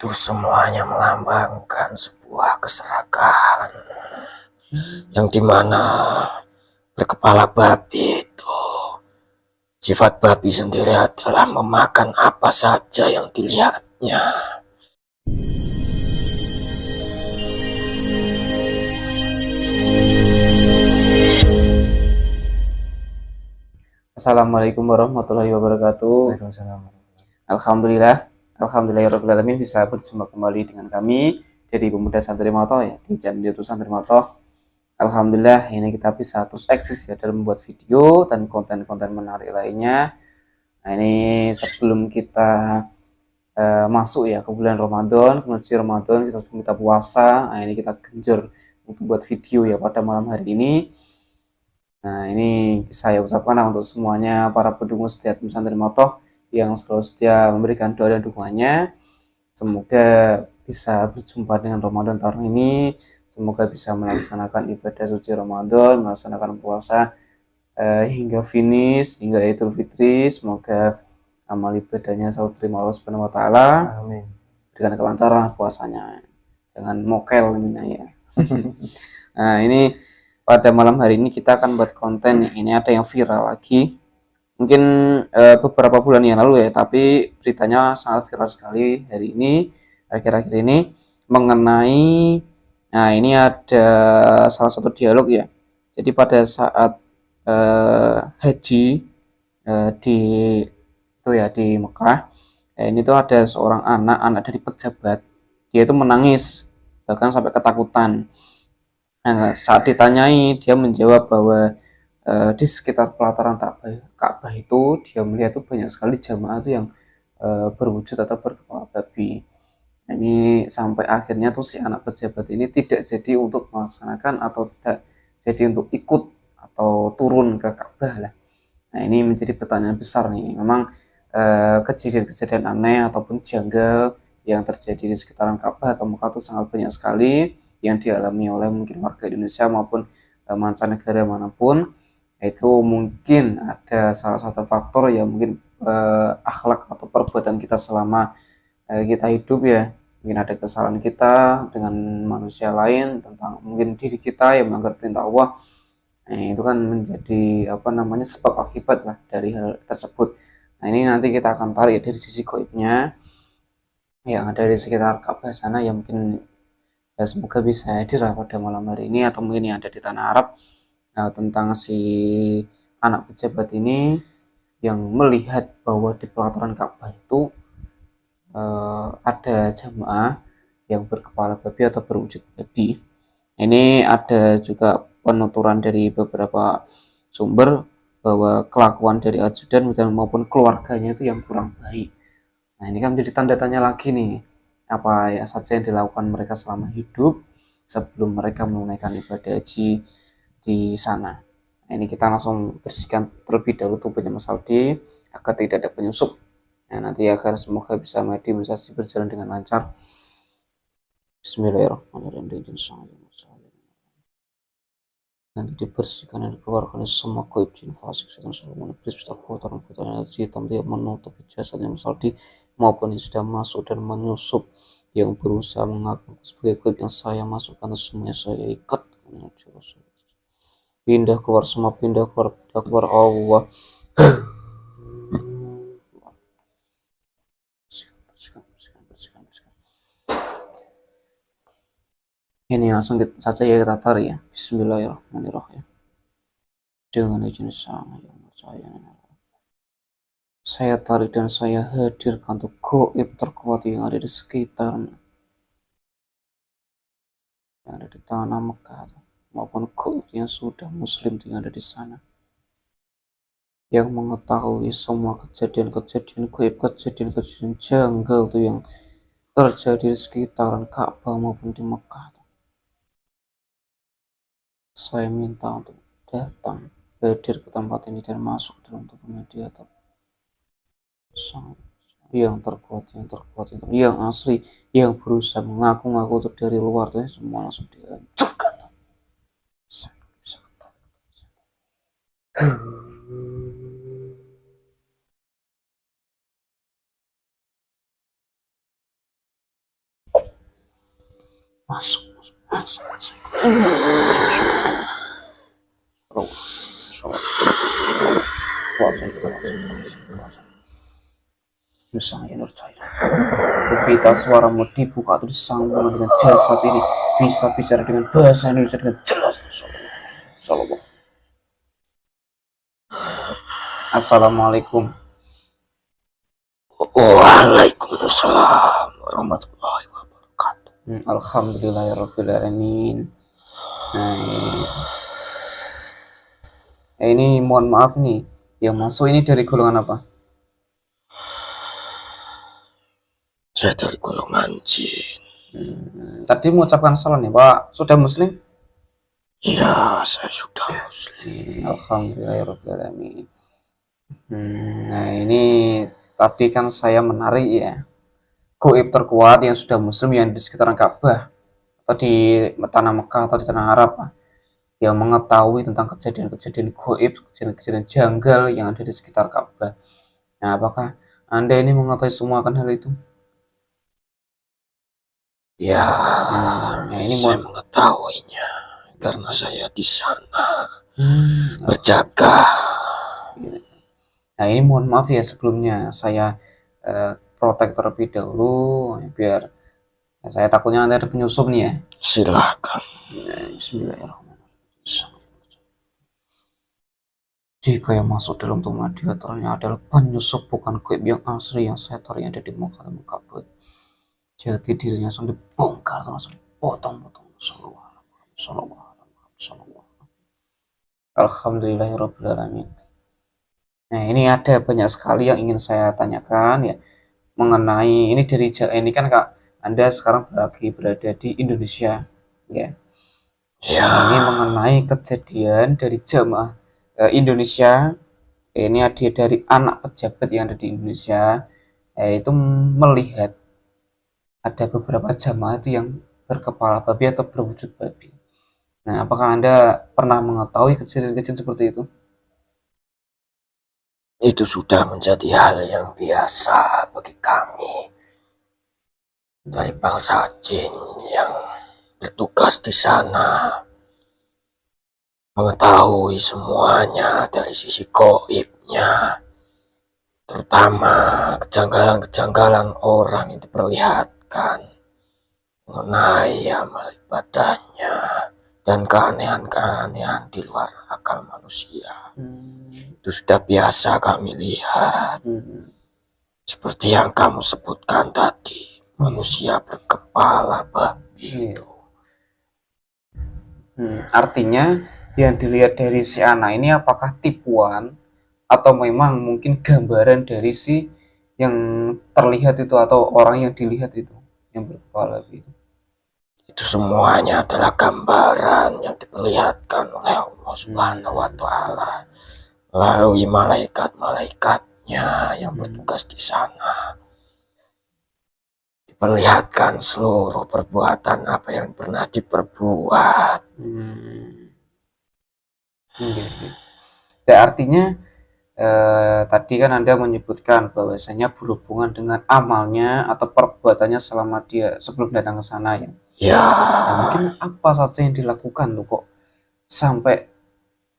itu semuanya melambangkan sebuah keserakahan yang dimana berkepala babi itu, sifat babi sendiri adalah memakan apa saja yang dilihatnya. Assalamualaikum warahmatullahi wabarakatuh. Waalaikumsalam. Alhamdulillahirobbilalamin bisa berjumpa kembali dengan kami dari Pemuda Santri Moto ya di channel YouTube Santri Moto. Alhamdulillah ini kita bisa terus eksis ya dalam membuat video dan konten-konten menarik lainnya. Nah ini sebelum kita masuk ya ke bulan Ramadan, menuju Ramadan kita puasa. Nah ini kita genjot untuk buat video ya pada malam hari ini. Nah, ini saya ucapkan untuk semuanya para pendukung setia Tim Santri Moto yang selalu setia memberikan doa dan dukungannya. Semoga bisa berjumpa dengan Ramadan tahun ini. Semoga bisa melaksanakan ibadah suci Ramadan, melaksanakan puasa hingga finish, hingga Idul Fitri. Semoga amal ibadahnya selalu terima Allah Subhanahu wa taala. Amin. Dengan kelancaran puasanya. Jangan mokel ini ya. Nah, ini pada malam hari ini kita akan buat konten nih. Ini ada yang viral lagi. Mungkin beberapa bulan yang lalu ya, tapi beritanya sangat viral sekali hari ini, akhir-akhir ini mengenai, nah ini ada salah satu dialog ya. Jadi pada saat haji di itu ya di Mekah, ini tuh ada seorang anak dari pejabat, dia itu menangis bahkan sampai ketakutan. Nah, saat ditanyai, dia menjawab bahwa di sekitar pelataran Ka'bah itu dia melihat tuh banyak sekali jamaah itu yang berwujud atau berkepala babi. Nah, ini sampai akhirnya tuh si anak pejabat ini tidak jadi untuk melaksanakan atau tidak jadi untuk ikut atau turun ke Ka'bah lah. Nah, ini menjadi pertanyaan besar nih. Memang kejadian-kejadian aneh ataupun janggal yang terjadi di sekitaran Ka'bah atau Mekah itu sangat banyak sekali yang dialami oleh mungkin warga Indonesia maupun mancanegara manapun. Itu mungkin ada salah satu faktor yang mungkin akhlak atau perbuatan kita selama kita hidup ya. Mungkin ada kesalahan kita dengan manusia lain tentang mungkin diri kita yang melanggar perintah Allah. Nah, itu kan menjadi apa namanya sebab akibat lah dari hal tersebut. Nah, ini nanti kita akan tarik dari sisi goibnya yang ada di sekitar Ka'bah sana yang mungkin ya semoga bisa hadir pada malam hari ini atau mungkin yang ada di tanah Arab. Nah, tentang si anak pejabat ini yang melihat bahwa di pelataran Ka'bah itu ada jamaah yang berkepala babi atau berwujud babi. Ini ada juga penuturan dari beberapa sumber bahwa kelakuan dari ajudan maupun keluarganya itu yang kurang baik. Nah, ini kan menjadi tanda tanya lagi nih, apa ya saja yang dilakukan mereka selama hidup sebelum mereka menunaikan ibadah haji di sana. Nah, ini kita langsung bersihkan terlebih dahulu tubuhnya Mas Aldi agar tidak ada penyusup. Nah, nanti agar semoga bisa imunisasi berjalan dengan lancar. Bismillahirrahmanirrahim. Nanti dibersihkan dan dikeluarkan semua gaib jin fasik setan seluruh iblis bisa kotoran-kotoran energi hitam yang menutup jasadnya Mas Aldi maupun yang sudah masuk dan menyusup yang berusaha mengaku sebagai gaib yang saya masukkan semuanya saya ikat. Pindah keluar semua, pindah keluar Allah. Bersihkan. Ini langsung saja ya kita tarik ya. Bismillahirrahmanirrahim. Dengan izin sang yang percaya. Saya tarik dan saya hadirkan untuk gaib terkuat yang ada di sekitar yang ada di tanah Mekah maupun gaib yang sudah muslim yang ada di sana yang mengetahui semua kejadian-kejadian gaib, kejadian-kejadian janggal tuh yang terjadi di sekitaran Ka'bah maupun di Mekah. Saya minta untuk datang hadir ke tempat ini dan masuk dalam tubuh media yang terkuat, yang asli, yang berusaha mengaku-ngaku untuk dari luar, semua langsung dihancurkan. Saya bisa ketahui. Masuk, masuk, masuk, masuk. Kita suaramu dibuka atau disambung dengan jasad ini bisa bicara dengan bahasa Indonesia dengan jelas. Sallallahu. Assalamualaikum. Waalaikumsalam warahmatullahi wabarakatuh. Alhamdulillahirrabbilalamin. Ini mohon maaf nih, yang masuk ini dari golongan apa? Saya dari golongan jin. Tadi mengucapkan salam ya Pak, sudah muslim? Ya, saya sudah muslim. Alhamdulillahirrabbilalamin. Nah ini tadi kan saya menarik ya, goib terkuat yang sudah muslim yang di sekitaran Ka'bah atau di tanah Mekah atau di tanah Arab, yang mengetahui tentang kejadian-kejadian goib, kejadian-kejadian janggal yang ada di sekitar Ka'bah. Nah, apakah Anda ini mengetahui semua akan hal itu? Ya, ini saya mengetahuinya karena saya di sana berjaga. Nah, ini mohon maaf ya sebelumnya saya protek terlebih dahulu biar saya takutnya nanti ada penyusup nih ya. Silakan. Bismillahirrahmanirrahim. Jika yang masuk dalam tubuh diantaranya adalah penyusup bukan goib yang asli yang setan yang ada di muka dan kabut, jati dirinya langsung dibongkar langsung dipotong-potong. Alhamdulillahirrabbilalamin. Nah ini ada banyak sekali yang ingin saya tanyakan ya mengenai ini dari ini kan Kak, Anda sekarang berada di Indonesia ya. Ya. Ini mengenai kejadian dari jamaah Indonesia, ini ada dari anak pejabat yang ada di Indonesia, itu melihat ada beberapa jamaah itu yang berkepala babi atau berwujud babi. Nah, apakah Anda pernah mengetahui kejadian-kejadian seperti itu? Itu sudah menjadi hal yang biasa bagi kami dari bangsa jin yang bertugas di sana, mengetahui semuanya dari sisi goibnya, terutama kejanggalan-kejanggalan orang yang diperlihatkan mengenai amal ibadahnya dan keanehan-keanehan di luar akal manusia. Itu sudah biasa kami lihat. Seperti yang kamu sebutkan tadi, manusia berkepala babi itu. Artinya yang dilihat dari si anak ini apakah tipuan atau memang mungkin gambaran dari si yang terlihat itu atau orang yang dilihat itu yang berkepala itu? Itu semuanya adalah gambaran yang diperlihatkan oleh Allah Subhanahu wa Ta'ala melalui malaikat-malaikatnya yang bertugas di sana. Diperlihatkan seluruh perbuatan apa yang pernah diperbuat. Artinya tadi kan Anda menyebutkan bahwasanya berhubungan dengan amalnya atau perbuatannya selama dia sebelum datang ke sana ya. Ya. Nah, mungkin apa saja yang dilakukan loh kok sampai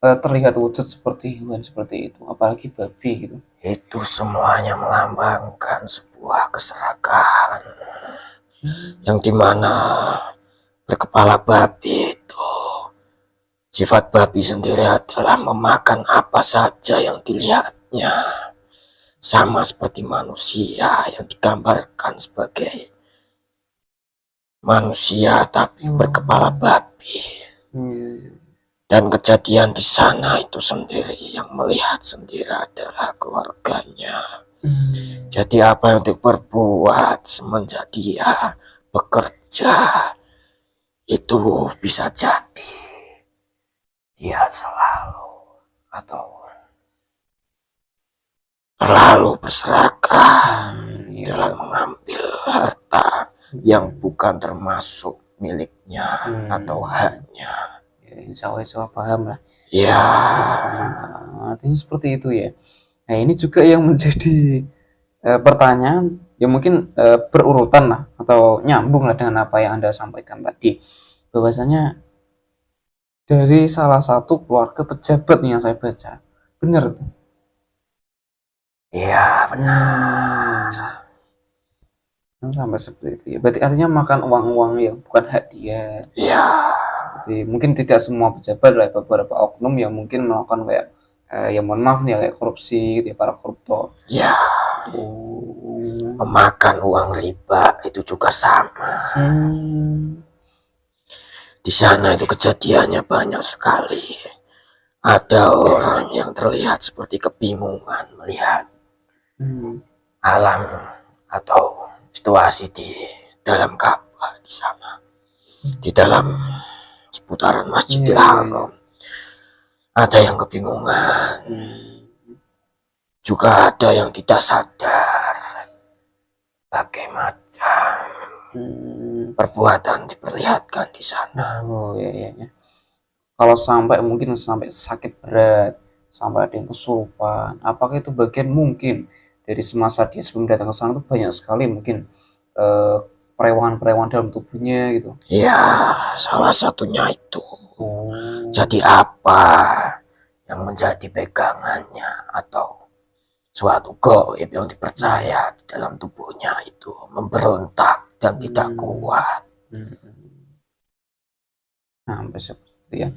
terlihat wujud seperti hewan seperti itu, apalagi babi gitu. Itu semuanya melambangkan sebuah keserakahan yang dimana berkepala babi itu, sifat babi sendiri adalah memakan apa saja yang dilihatnya, sama seperti manusia yang digambarkan sebagai manusia tapi berkepala babi. Dan kejadian di sana itu sendiri yang melihat sendiri adalah keluarganya. Jadi apa yang diperbuat semenjak dia bekerja itu bisa jadi dia selalu atau terlalu berserakah dalam mengambil harta yang bukan termasuk miliknya atau haknya. Insya Allah paham lah. Ya. Artinya seperti itu ya. Nah ini juga yang menjadi pertanyaan ya mungkin berurutan lah atau nyambung lah dengan apa yang Anda sampaikan tadi, bahwasanya dari salah satu keluarga pejabat nih yang saya baca, benar tuh. Iya, benar. Sampai seperti itu ya. Berarti artinya makan uang-uang yang bukan hak dia. Iya, Jadi mungkin tidak semua pejabat lah, beberapa oknum yang mungkin melakukan kayak ya mohon maaf nih ya, kayak korupsi gitu ya, para koruptor. iya. Oh. Memakan uang riba itu juga sama. Di sana itu kejadiannya banyak sekali. Ada orang yang terlihat seperti kebingungan melihat alam atau situasi di dalam Ka'bah di sana, di dalam seputaran Masjidil Haram. Ada yang kebingungan, juga ada yang tidak sadar berbagai macam perbuatan diperlihatkan di sana. Oh ya. Kalau sampai mungkin sampai sakit berat, sampai ada yang kesurupan, apakah itu bagian mungkin dari semasa dia sebelum datang ke sana itu banyak sekali mungkin perewangan-perewangan dalam tubuhnya gitu. Ya, salah satunya itu. Oh. Jadi apa yang menjadi pegangannya atau suatu gaib yang dipercaya di dalam tubuhnya itu memberontak dan tidak kuat. Sampai seperti itu ya.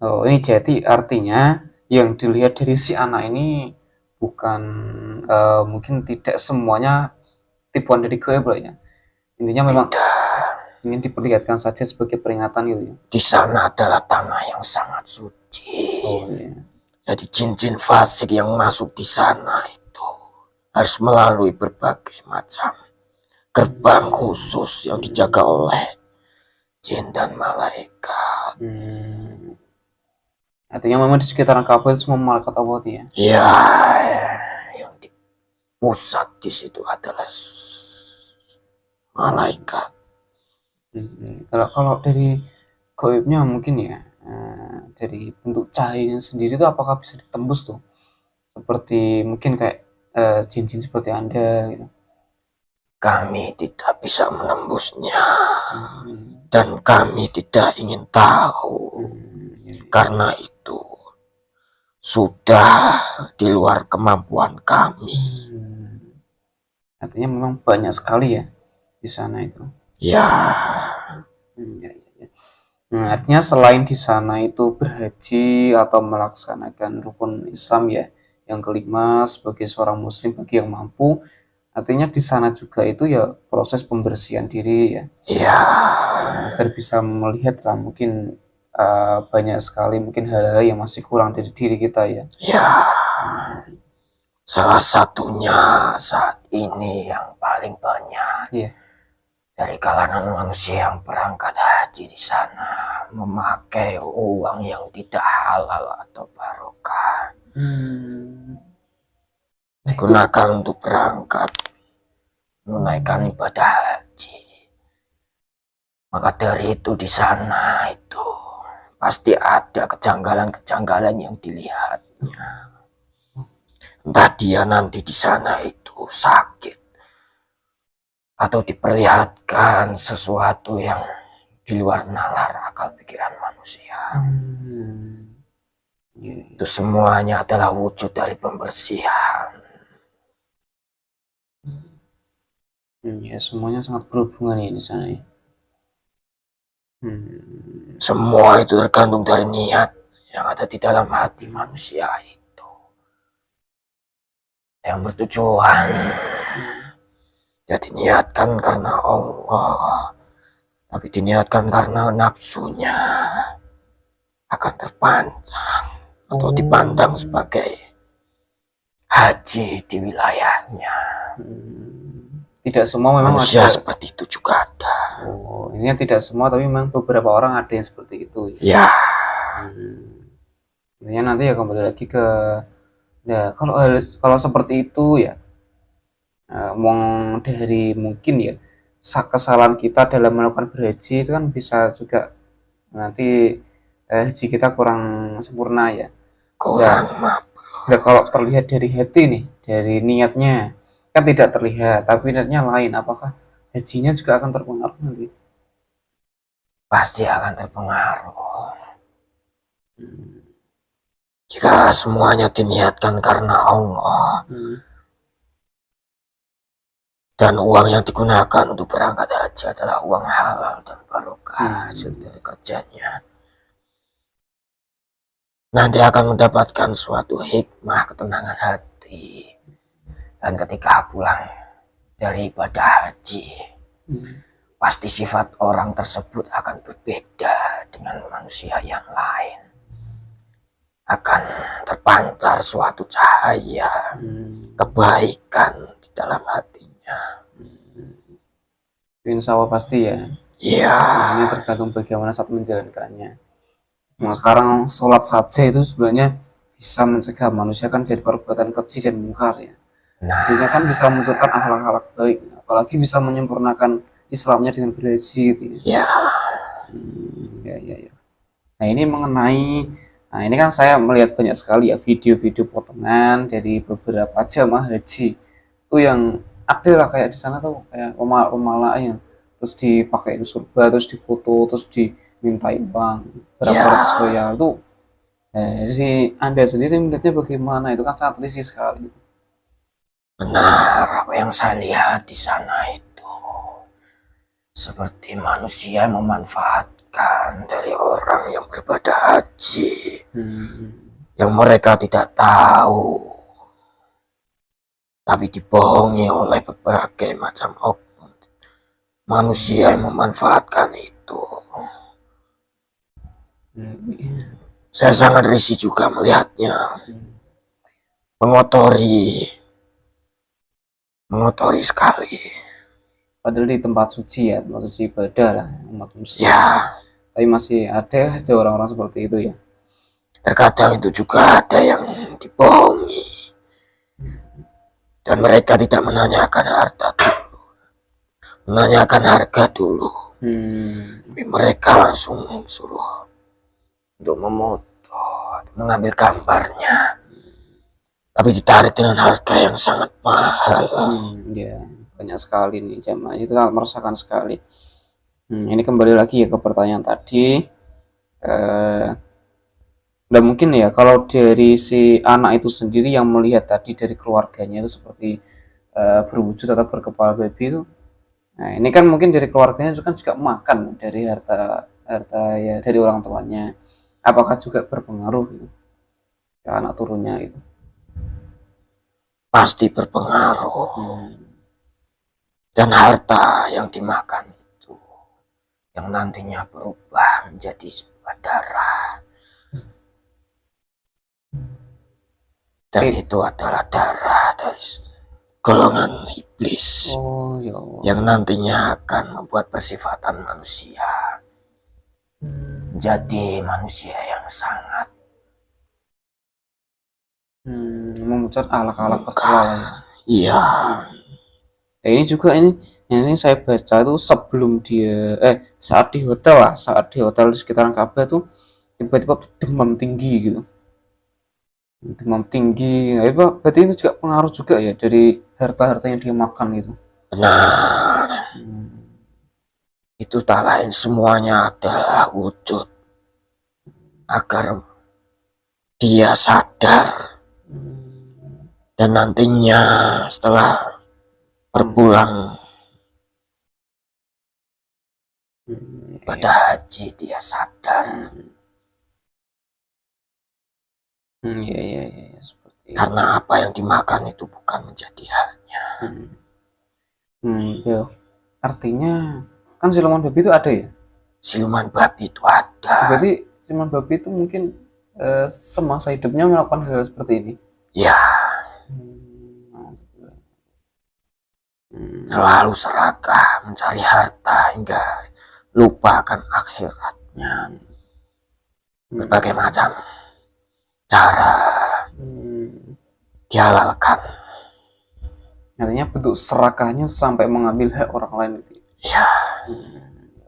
Oh, ini jadi artinya yang dilihat dari si anak ini bukan mungkin tidak semuanya tipuan dari gaib lah ya. Intinya memang ingin diperlihatkan saja sebagai peringatan gitu ya. Di sana adalah tanah yang sangat suci. Oh, iya. Jadi jin-jin fasik yang masuk di sana itu harus melalui berbagai macam gerbang khusus yang dijaga oleh jin dan malaikat. Artinya memang di sekitaran Ka'bah itu semua malaikat Allah ya. Ya, yang di pusat di situ adalah malaikat. Kalau dari gaibnya mungkin ya, dari bentuk cahayanya sendiri itu apakah bisa ditembus tuh? Seperti mungkin kayak jin-jin seperti Anda gitu. Kami tidak bisa menembusnya dan kami tidak ingin tahu karena itu sudah di luar kemampuan kami. Artinya memang banyak sekali ya di sana itu. Ya. Nah, artinya selain di sana itu berhaji atau melaksanakan rukun Islam ya, yang kelima sebagai seorang muslim bagi yang mampu, artinya di sana juga itu ya proses pembersihan diri ya. Ya. Agar bisa melihat lah mungkin banyak sekali mungkin hal-hal yang masih kurang dari diri kita ya. Ya. Salah satunya saat ini yang paling banyak. Iya. Dari kalangan manusia yang berangkat haji di sana memakai uang yang tidak halal atau barokah. Digunakan untuk berangkat menunaikan ibadah haji. Maka dari itu di sana itu pasti ada kejanggalan-kejanggalan yang dilihatnya. Entah dia nanti di sana itu sakit atau diperlihatkan sesuatu yang di luar nalar akal pikiran manusia. Itu semuanya adalah wujud dari pembersihan. Ya, semuanya sangat berhubungan ya di sana ya. Semua itu tergantung dari niat yang ada di dalam hati manusia itu. Yang bertujuan jadi niatkan karena Allah, tapi diniatkan karena nafsunya akan terpanjang atau dipandang sebagai haji di wilayahnya. Tidak semua memang manusia ada seperti itu juga ada. Oh, ini tidak semua tapi memang beberapa orang ada yang seperti itu. Ya. Intinya nanti ya kembali lagi ke ya kalau seperti itu ya. Dari mungkin ya kesalahan kita dalam melakukan berhaji itu kan bisa juga nanti haji kita kurang sempurna ya. Kurang maaf. Ya kalau terlihat dari hati nih, dari niatnya kan tidak terlihat, tapi niatnya lain. Apakah hajinya juga akan terpengaruh nanti? Pasti akan terpengaruh. Hmm. Jika semuanya diniatkan karena Allah, dan uang yang digunakan untuk berangkat haji adalah uang halal dan barokah hasil dari kerjanya, nanti akan mendapatkan suatu hikmah ketenangan hati. Dan ketika pulang dari ibadah haji, pasti sifat orang tersebut akan berbeda dengan manusia yang lain. Akan terpancar suatu cahaya kebaikan di dalam hatinya. Insya Allah pasti ya. Ya, Ini tergantung bagaimana saat menjalankannya. Nah, sekarang sholat saja itu sebenarnya bisa mencegah manusia kan dari perbuatan keji dan mungkar ya. nah, Artinya kan bisa menunjukkan akhlak-akhlak baik, apalagi bisa menyempurnakan Islamnya dengan berhaji gitu ya. ya, Ya. Nah ini mengenai, nah ini kan saya melihat banyak sekali ya video-video potongan dari beberapa jamaah haji itu yang ada lah kayak di sana tuh kayak pemala yang terus dipakai surga, terus difoto, terus dimintai uang berapa Ya. ratus rial tuh. Jadi Anda sendiri melihatnya bagaimana? Itu kan sangat risih sekali. benar apa yang saya lihat di sana itu seperti manusia memanfaatkan dari orang yang beribadah haji, yang mereka tidak tahu, tapi dibohongi oleh berbagai macam oknum manusia yang memanfaatkan itu. Saya sangat risih juga melihatnya, mengotori sekali. Padahal di tempat suci ya, tempat suci ibadah lah umat muslim. Ya, Tapi masih ada aja orang-orang seperti itu ya. terkadang itu juga ada yang dibohongi dan mereka tidak menanyakan harta dulu, menanyakan harga dulu. Tapi mereka langsung suruh untuk memoto atau mengambil gambarnya, tapi ditarik dengan harga yang sangat mahal. Ya banyak sekali nih jamaah itu sangat meresahkan sekali. Ini kembali lagi ya ke pertanyaan tadi. Dan mungkin ya kalau dari si anak itu sendiri yang melihat tadi dari keluarganya itu seperti berwujud atau berkepala babi itu, nah ini kan mungkin dari keluarganya itu kan juga makan dari harta ya dari orang tuanya, apakah juga berpengaruh gitu ke anak turunnya itu? Pasti berpengaruh. Dan harta yang dimakan itu yang nantinya berubah menjadi sebuah darah, dan itu adalah darah dari golongan iblis. Ya Allah. Yang nantinya akan membuat persifatan manusia menjadi manusia yang sangat memucat akhlak-akhlak tercela ya. Iya. Ini juga ini saya baca itu sebelum dia saat di hotel di sekitaran Ka'bah tuh tiba-tiba demam tinggi gitu. Demam tinggi. Nah, berarti itu juga pengaruh juga ya dari harta-harta yang dia makan gitu. Benar. Itu tak lain semuanya adalah wujud agar dia sadar dan nantinya setelah berpulang pada haji dia sadar. Iya seperti itu. Karena apa yang dimakan itu bukan menjadi haknya. Ya. Artinya kan siluman babi itu ada ya? Siluman babi itu ada. Berarti siluman babi itu mungkin semasa hidupnya melakukan hal seperti ini. Ya. Terlalu serakah mencari harta hingga lupa akan akhiratnya. Berbagai macam cara dihalalkan. Artinya bentuk serakahnya sampai mengambil hak orang lain gitu. Ya.